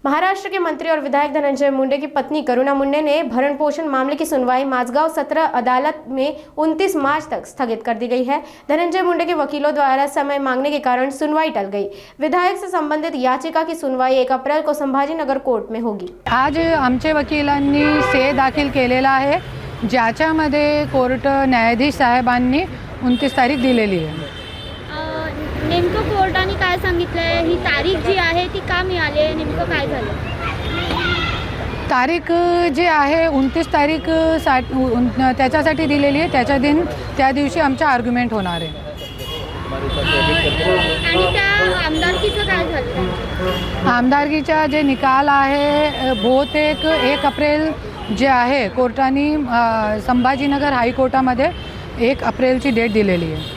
महाराष्ट्र के मंत्री और विधायक धनंजय मुंडे की पत्नी करुणा मुंडे ने भरण पोषण मामले की सुनवाई माझगांव सत्र अदालत में 29 मार्च तक स्थगित कर दी गई है। धनंजय मुंडे के वकीलों द्वारा समय मांगने के कारण सुनवाई टल गई। विधायक से संबंधित याचिका की सुनवाई 1 अप्रैल को संभाजीनगर कोर्ट में होगी। आज आमचे वकिलांनी से दाखल केलेला आहे, ज्याच्यामध्ये कोर्ट न्यायाधीश साहेबांनी 29 तारीख दिलेली आहे। नेमकं कोर्टाने काय सांगितलंय, ही तारीख जी आहे ती का मिळाली आहे, नेमकं काय झालं? तारीख जी आहे 29 तारीख त्याच्यासाठी दिलेली आहे। त्या दिवशी आमचा आर्ग्युमेंट होणार आहे। आणि त्या आमदारकीचं काय झालं? आमदारकीचा जे निकाल आहे बहुतेक 1 अप्रैल जे आहे कोर्टाने संभाजीनगर हायकोर्टामध्ये 1 अप्रैलची डेट दिलेली आहे।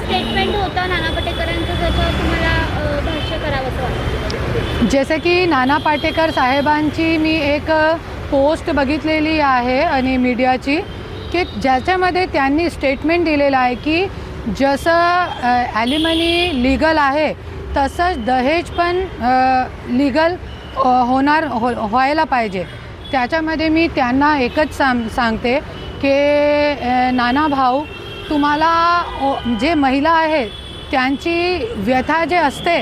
स्टेटमेंट होता नाना पाटेकरांचं, त्याच्यावर तुम्हाला भाष्य करावंसं वाटतं? जैसे की नाना पाटेकर साहेबांची मी एक पोस्ट बघितलेली आहे आणि मीडियाची, की ज्याच्यामध्ये त्यांनी स्टेटमेंट दिलेलं आहे की जसं ॲलिमनी लीगल आहे तसंच दहेज पण लीगल व्हायला पाहिजे। त्याच्यामध्ये मी त्यांना एकच सांगते की नाना भाऊ, तुम्हाला जे महिला आहे त्यांची व्यथा जे असते,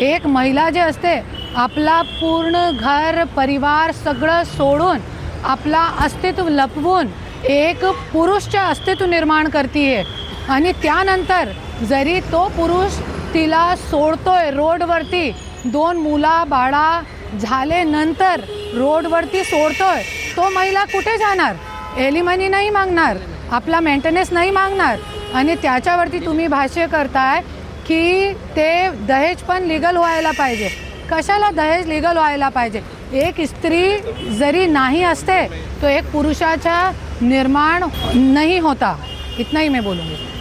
एक महिला जे असते आपला पूर्ण घर परिवार सगळं सोडून आपला अस्तित्व लपवून एक पुरुषचे अस्तित्व निर्माण करते आणि त्यानंतर जरी तो पुरुष तिला सोडतोय रोडवरती, 2 मुला बाळा झाल्यानंतर रोडवरती सोडतोय, तो महिला कुठे जाणार? एलिमनी नाही मागणार, आपला मेंटेनन्स नाही मागणार आणि त्याच्यावरती तुम्ही भाष्य करताय की ते दहेज पण लीगल व्हायला पाहिजे। कशाला दहेज लीगल व्हायला पाहिजे? एक स्त्री जरी नाही असते तो एक पुरुषाचा निर्माण नहीं होता। इतना ही मैं बोलूँगी।